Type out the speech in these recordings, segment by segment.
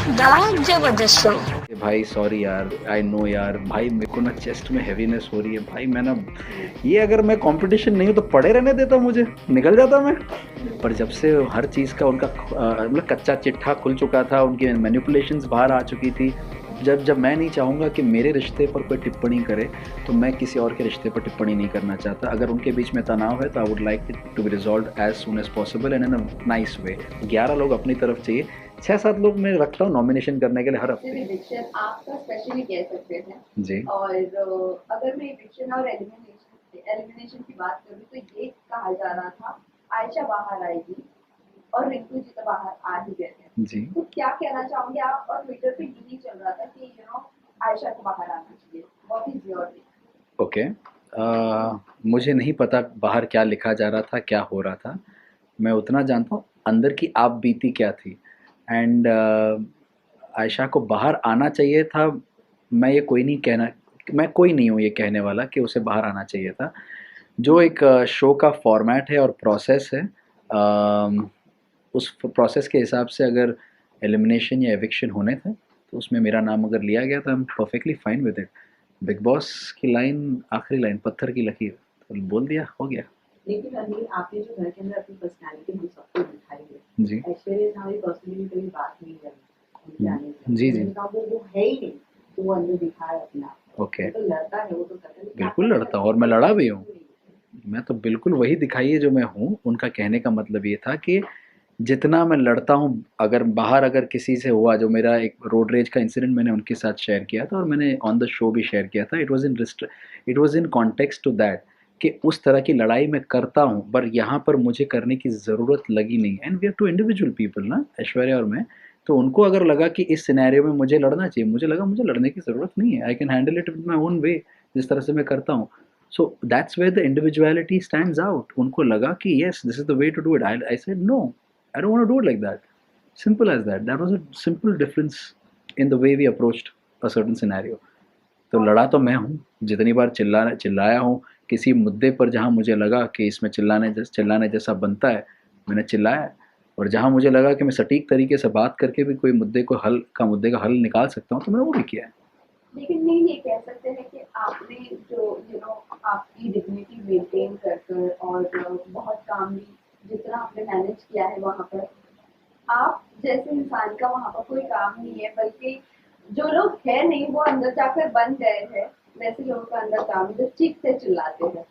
The जबरदस्त show. भाई sorry यार, आई नो यार भाई, मेरे को ना चेस्ट में हैवीनेस हो रही है भाई। मैं ना ये अगर मैं कंपटीशन नहीं हो तो पड़े रहने देता, मुझे निकल जाता मैं। पर जब से हर चीज़ का उनका मतलब कच्चा चिट्ठा खुल चुका था, उनकी मैनिपुलेशंस बाहर आ चुकी थी। जब जब मैं नहीं चाहूँगा कि मेरे रिश्ते पर कोई टिप्पणी करे, तो मैं किसी और के रिश्ते पर टिप्पणी नहीं करना चाहता। अगर उनके बीच में तनाव है तो I would like it to be resolve as soon as possible and in a nice way. 11 लोग अपनी तरफ चाहिए, 6-7 लोग मैं रखता हूँ नॉमिनेशन करने के लिए हर हफ्ते। एविक्शन आपका स्पेशली कह सकते हैं जी। और अगर मैं एविक्शन और एलिमिनेशन की बात करूँ तो ये कहा जा रहा था आयशा बाहर आएगी और रिंकू जी तो बाहर आ ही गए थे जी। तो क्या कहना चाहोगे आप? और ट्विटर पे यही चल रहा था कि आयशा को बाहर आना चाहिए। What is your take? Okay. मुझे नहीं पता बाहर क्या लिखा जा रहा था, क्या हो रहा था। मैं उतना जानता हूँ अंदर की आप बीती क्या थी। एंड आयशा को बाहर आना चाहिए था। मैं कोई नहीं हूँ ये कहने वाला कि उसे बाहर आना चाहिए था। जो एक शो का फॉर्मेट है और प्रोसेस है, उस प्रोसेस के हिसाब से अगर एलिमिनेशन या एविक्शन होने थे तो उसमें मेरा नाम अगर लिया गया तो I am perfectly fine with it. Big boss की लाइन, आखिरी लाइन पत्थर की लकीर, तो बोल दिया, हो गया। लेकिन अनिल, आपने जो घर के अंदर अपनी पर्सनालिटी हम सबको दिखाई है जी। ऐश्वर्या से हमारी पर्सनली कोई बात नहीं करी जी जी। वो है ही नहीं, तो वो अंदर दिखा है अपना। ओके। तो लड़ता है, वो तो करता है, बिल्कुल लड़ता हूँ और मैं लड़ा भी हूँ। मैं तो बिल्कुल वही दिखाइए जो मैं हूँ। उनका कहने का मतलब ये था कि जितना मैं लड़ता हूँ, अगर बाहर अगर किसी से हुआ, जो मेरा एक रोड रेज का इंसिडेंट मैंने उनके साथ शेयर किया था और मैंने ऑन द शो भी शेयर किया था, it was in context to that कि उस तरह की लड़ाई मैं करता हूँ, पर यहाँ पर मुझे करने की ज़रूरत लगी नहीं। And we are two individual people ना, ऐश्वर्या और मैं। तो उनको अगर लगा कि इस सिनेरियो में मुझे लड़ना चाहिए, मुझे लगा मुझे लड़ने की ज़रूरत नहीं है, I can handle it with my own way, जिस तरह से मैं करता हूँ। So that's where the individuality stands out. उनको लगा कि yes this is the way to do it, I said no, I don't want to do it like that. Simple as that. That was a simple difference in the way we approached a certain scenario. तो लड़ा तो मैं हूँ, जितनी बार चिल्लाया हूँ किसी मुद्दे पर जहाँ मुझे लगा कि इसमें चिल्लाने जैसा बनता है, मैंने चिल्लाया। और जहाँ मुझे लगा कि मैं सटीक तरीके से बात करके भी कोई मुद्दे का हल निकाल सकता हूँ, तो मैंने वो भी किया है। लेकिन नहीं ये कह सकते हैं कि आपने जो आपकी डिग्निटी मेंटेन कर और बहुत कामली जितना आपने मैनेज किया है वहाँ पर, आप जैसे इंसान का वहाँ पर कोई काम नहीं है, बल्कि जो लोग है नहीं वो अंदर जाकर बन गए हैं, वैसे लोगों का अंदर काम है जो चीखते चिल्लाते हैं।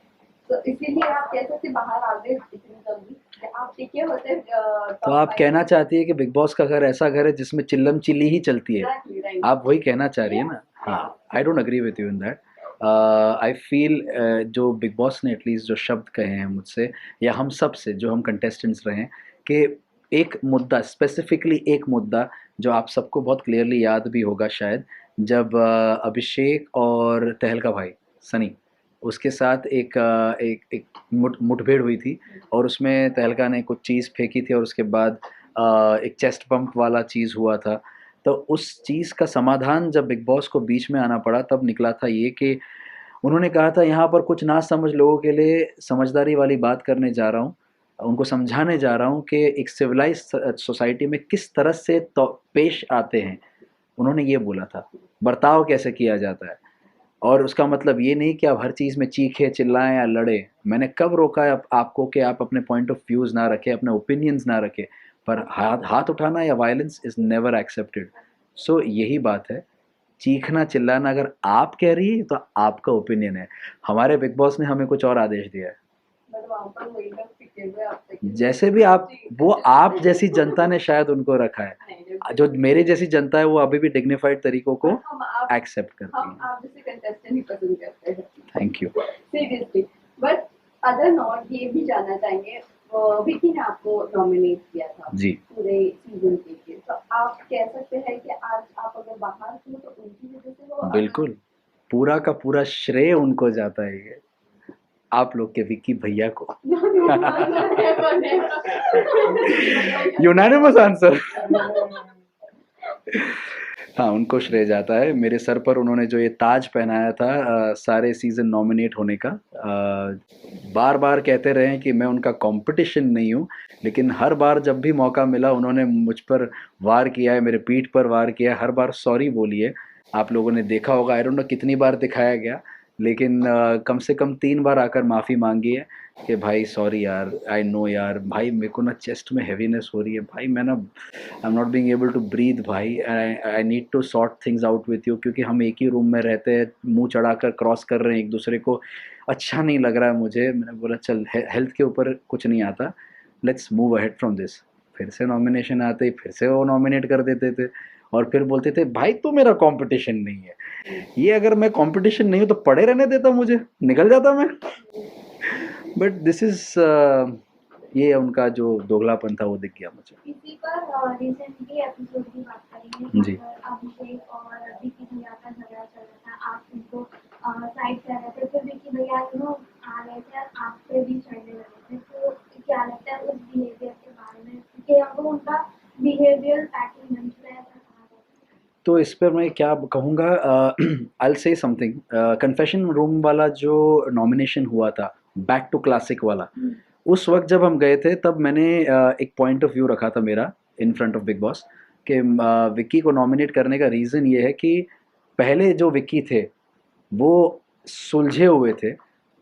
तो इसीलिए आप कह सकते बाहर आ गए इतनी जल्दी कि आप टिके होते। तो आप कहना चाहती है कि बिग बॉस का घर ऐसा घर है जिसमें चिल्लम चिल्ली ही चलती है, आप वही कहना चाह रही है ना? हाँ, I don't agree with you in that. I feel जो बिग बॉस ने एटलीस्ट जो शब्द कहे हैं मुझसे या हम सब से, जो हम कंटेस्टेंट्स रहे हैं, कि एक मुद्दा, स्पेसिफिकली एक मुद्दा जो आप सबको बहुत क्लियरली याद भी होगा शायद, जब अभिषेक और तहलका भाई सनी, उसके साथ एक मुठभेड़ हुई थी और उसमें तहलका ने कुछ चीज़ फेंकी थी और उसके बाद एक चेस्ट पंप वाला चीज़ हुआ था। तो उस चीज़ का समाधान जब बिग बॉस को बीच में आना पड़ा, तब निकला था ये कि उन्होंने कहा था यहाँ पर कुछ ना समझ लोगों के लिए समझदारी वाली बात करने जा रहा हूँ, उनको समझाने जा रहा हूँ कि एक सिविलाइज्ड सोसाइटी में किस तरह से तो पेश आते हैं। उन्होंने ये बोला था, बर्ताव कैसे किया जाता है। और उसका मतलब ये नहीं कि आप हर चीज़ में चीखें, चिल्लाएं या लड़ें। मैंने कब रोका है आपको कि आप अपने पॉइंट ऑफ व्यूज़ ना रखें, अपने ओपिनियंस ना रखें, पर हाथ उठाना या वायलेंस इज़ नेवर एक्सेप्टेड। सो यही बात है, चीखना चिल्लाना अगर आप कह रही है तो आपका ओपिनियन है। हमारे बिग बॉस ने हमें कुछ और आदेश दिया है। जैसे भी आप, वो आप जैसी जनता ने शायद उनको रखा है, जो मेरी जैसी जनता है वो अभी भी डिग्निफाइड तरीकों को एक्सेप्ट करती है। आप जैसे कंटेस्टेंट ही पसंद करते हैं। Thank you. Seriously, but other not ये भी जानना चाहेंगे, विकी ने आपको नॉमिनेट किया था जी पूरे सीजन के लिए, तो आप कह सकते हैं कि आज आप अगर बाहर हो तो उनकी वजह से वो बिल्कुल, पूरा का पूरा श्रेय उनको जाता है ये, आप लोग के विक्की भैया को। Unanimous answer. हाँ, उनको श्रेय जाता है। मेरे सर पर उन्होंने जो ये ताज पहनाया था सारे सीज़न नॉमिनेट होने का, बार-बार कहते रहे हैं कि मैं उनका कॉम्पिटिशन नहीं हूँ, लेकिन हर बार जब भी मौका मिला उन्होंने मुझ पर वार किया है, मेरे पीठ पर वार किया है, हर बार सॉरी बोली है। आप लोगों ने देखा होगा, आई डोंट नो कितनी बार दिखाया गया, लेकिन कम से कम 3 बार आकर माफ़ी माँगी है कि भाई सॉरी यार, आई नो यार, भाई मेरे को ना चेस्ट में हेवीनेस हो रही है, भाई मैं ना I am not being able to breathe भाई, I need to sort things out with you, क्योंकि हम एक ही रूम में रहते हैं, मुंह चढ़ाकर क्रॉस कर रहे हैं एक दूसरे को, अच्छा नहीं लग रहा है मुझे। मैंने बोला चल हेल्थ के ऊपर कुछ नहीं आता, let's move ahead from this. फिर से नॉमिनेशन आते ही फिर से वो नॉमिनेट कर देते थे और फिर बोलते थे भाई तू मेरा कंपटीशन नहीं है, ये अगर मैं कंपटीशन नहीं हूँ तो पड़े रहने देता, मुझे निकल जाता मैं। बट दिस इज ये उनका जो दोगलापन था वो दिख गया मुझे। इसी पर रिसेंटली एपिसोड की बात करेंगे जी। जहाँ पर अभिषेक और विकी भैया का झगड़ा चल रहा था, आप उनको साइड कर रहे थे, फिर विकी भैया आ रहे थे, आप पे भी चढ़ने लगे थे, तो क्या लगता है उस बिहेवियर के बारे में, क्योंकि अब उनका बिहेवियर पैटर्न बन चुका है ऐसा कहा जाता है। तो इस पर मैं क्या कहूँगा, I will say something. Confession room वाला जो नॉमिनेशन हुआ था, बैक टू क्लासिक वाला, उस वक्त जब हम गए थे तब मैंने एक पॉइंट ऑफ व्यू रखा था मेरा in front of big boss कि विक्की को नॉमिनेट करने का रीज़न ये है कि पहले जो विक्की थे वो सुलझे हुए थे,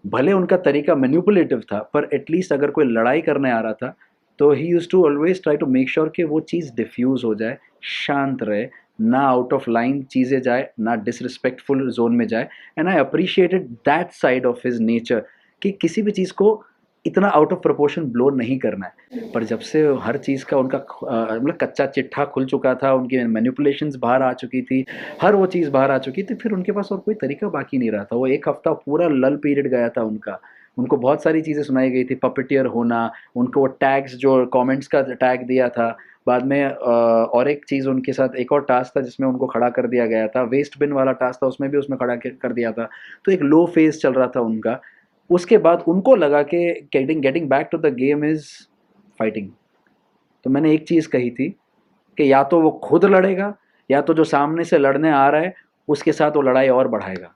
भले उनका तरीका मैनिपुलेटिव था पर एटलीस्ट अगर कोई लड़ाई करने आ रहा था तो he used to always try to make sure कि वो चीज़ डिफ्यूज़ हो जाए, शांत रहे, ना आउट ऑफ लाइन चीज़ें जाए, ना डिसरिस्पेक्टफुल जोन में जाए। And I appreciated that side of his nature कि किसी भी चीज़ को इतना आउट ऑफ प्रोपोर्शन ब्लो नहीं करना है। पर जब से हर चीज़ का उनका मतलब कच्चा चिट्ठा खुल चुका था, उनकी मैनिपुलेशंस बाहर आ चुकी थी, हर वो चीज़ बाहर आ चुकी थी, फिर उनके पास और कोई तरीका बाकी नहीं रहा था। वो एक हफ्ता पूरा लल पीरियड गया था उनका, उनको बहुत सारी चीज़ें सुनाई गई थी, पपेटियर होना, उनको वो टैग्स जो कमेंट्स का टैग दिया था, बाद में और एक चीज़ उनके साथ एक और टास्क था जिसमें उनको खड़ा कर दिया गया था, वेस्ट बिन वाला टास्क था, उसमें भी उसमें खड़ा कर दिया था। तो एक लो फेज चल रहा था उनका। उसके बाद उनको लगा कि getting back to the game is fighting. तो मैंने एक चीज़ कही थी कि या तो वो खुद लड़ेगा या तो जो सामने से लड़ने आ रहा है उसके साथ वो लड़ाई और बढ़ाएगा।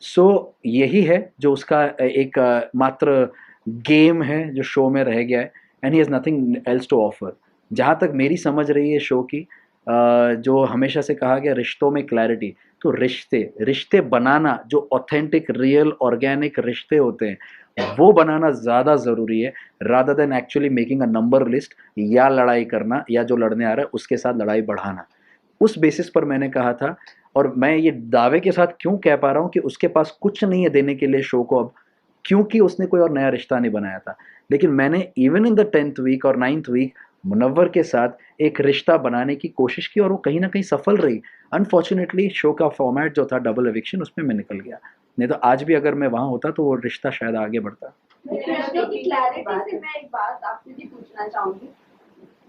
सो यही है जो उसका एक मात्र गेम है जो शो में रह गया है, and he has nothing else to offer. जहाँ तक मेरी समझ रही है शो की, जो हमेशा से कहा गया रिश्तों में क्लैरिटी, तो रिश्ते रिश्ते बनाना जो ऑथेंटिक रियल ऑर्गेनिक रिश्ते होते हैं वो बनाना ज़्यादा ज़रूरी है, rather than actually making a number list या लड़ाई करना या जो लड़ने आ रहा है उसके साथ लड़ाई बढ़ाना। उस बेसिस पर मैंने कहा था, और मैं ये दावे के साथ क्यों कह पा रहा हूँ कि उसके पास कुछ नहीं है देने के लिए शो को अब, क्योंकि उसने कोई और नया रिश्ता नहीं बनाया था। लेकिन मैंने even in the 10th week और 9th वीक मुनव्वर के साथ एक रिश्ता बनाने की कोशिश की और वो कहीं ना कहीं सफल रही। अनफॉर्चुनेटली शो का फॉर्मेट जो था डबल एविक्शन, उसमें मैं निकल गया, नहीं तो आज भी अगर मैं वहाँ होता तो वो रिश्ता शायद आगे बढ़ता। रिश्तों की क्लैरिटी से मैं एक बात आपसे भी पूछना चाहूंगी,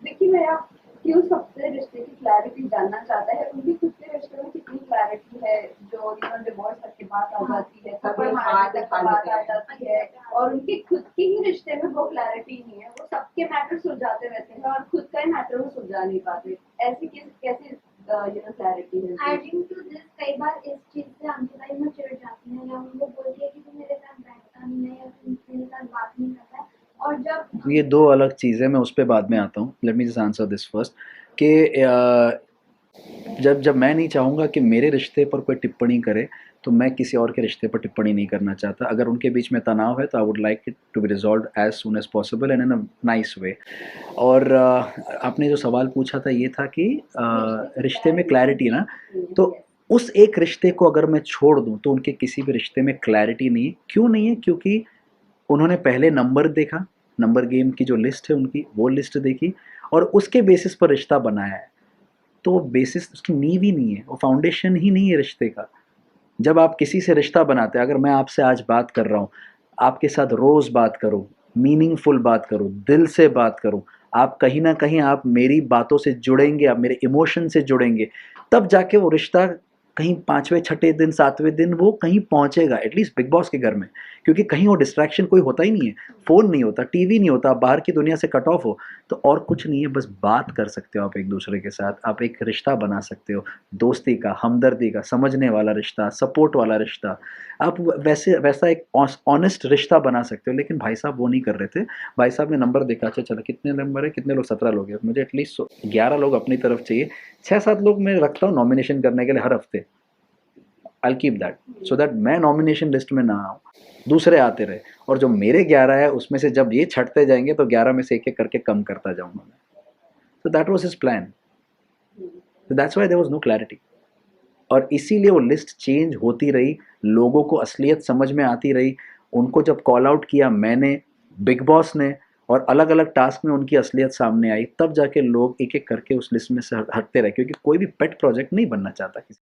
विक्की भैया क्यों सबसे रिश्ते की क्लैरिटी जानना चाहता है, उनकी खुद के रिश्ते में कितनी क्लैरिटी है जो डिवोर्स तक के बात आ जाती है, थप्पड़ मारने तक बात आ जाती है, और उनके खुद के ही रिश्ते में वो क्लैरिटी नहीं है, वो सबके मैटर सुलझाते रहते हैं और खुद का ही मैटर वो सुलझा नहीं पाते, ऐसी कैसी क्लैरिटी है? एडिंग टू दिस, कई बार इस चीज से आंटी भाई में चिढ़ जाती है या उनको बोलती है कि तू मेरे साथ बैठता नहीं है या तू मेरे साथ बात नहीं करता है, और जब ये दो अलग चीज़ें, मैं उस पर बाद में आता हूँ। Let me just answer this first कि जब मैं नहीं चाहूँगा कि मेरे रिश्ते पर कोई टिप्पणी करे तो मैं किसी और के रिश्ते पर टिप्पणी नहीं करना चाहता। अगर उनके बीच में तनाव है तो I would like it to be resolve as soon as possible and in a nice way. और आपने जो सवाल पूछा था ये था कि रिश्ते में क्लैरिटी ना, तो उस एक रिश्ते को अगर मैं छोड़ दूँ तो उनके किसी भी रिश्ते में क्लैरिटी नहीं है। क्यों नहीं है? क्योंकि उन्होंने पहले नंबर देखा, नंबर गेम की जो लिस्ट है उनकी वो लिस्ट देखी और उसके बेसिस पर रिश्ता बनाया है। तो वो बेसिस, उसकी नींव ही नहीं है, वो फाउंडेशन ही नहीं है रिश्ते का। जब आप किसी से रिश्ता बनाते हैं, अगर मैं आपसे आज बात कर रहा हूँ, आपके साथ रोज़ बात करूँ, मीनिंगफुल बात करूँ, दिल से बात करूँ, आप कहीं ना कहीं आप मेरी बातों से जुड़ेंगे, आप मेरे इमोशन से जुड़ेंगे, तब जाके वो रिश्ता कहीं 5वें 6ठे दिन 7वें दिन वो कहीं पहुँचेगा, एटलीस्ट बिग बॉस के घर में। क्योंकि कहीं वो डिस्ट्रैक्शन कोई होता ही नहीं है, फ़ोन नहीं होता, टीवी नहीं होता, बाहर की दुनिया से कट ऑफ हो, तो और कुछ नहीं है, बस बात कर सकते हो आप एक दूसरे के साथ, आप एक रिश्ता बना सकते हो, दोस्ती का, हमदर्दी का, समझने वाला रिश्ता, सपोर्ट वाला रिश्ता, आप वैसे वैसा एक ऑनेस्ट रिश्ता बना सकते हो। लेकिन भाई साहब वो नहीं कर रहे थे। भाई साहब ने नंबर देखा, अच्छा चलो कितने नंबर है, कितने लोग, 17 लोग हैं, मुझे एटलीस्ट 11 लोग अपनी तरफ चाहिए, 6-7 लोग मैं रखता हूँ नॉमिनेशन करने के लिए हर हफ्ते, I keep that, so that मैं नॉमिनेशन लिस्ट में ना आऊँ, दूसरे आते रहे, और जो मेरे 11 है उसमें से जब ये छटते जाएंगे तो 11 में से एक एक करके कम करता जाऊंगा मैं। तो दैट वाज हिज प्लान, तो that's why there was no clarity, और इसीलिए वो लिस्ट चेंज होती रही, लोगों को असलियत समझ में आती रही, उनको जब कॉल आउट किया मैंने, बिग बॉस ने, और अलग अलग टास्क में उनकी असलियत सामने आई, तब जाके लोग एक एक करके उस लिस्ट में से हटते रहे, क्योंकि कोई भी पेट प्रोजेक्ट नहीं बनना चाहता किसी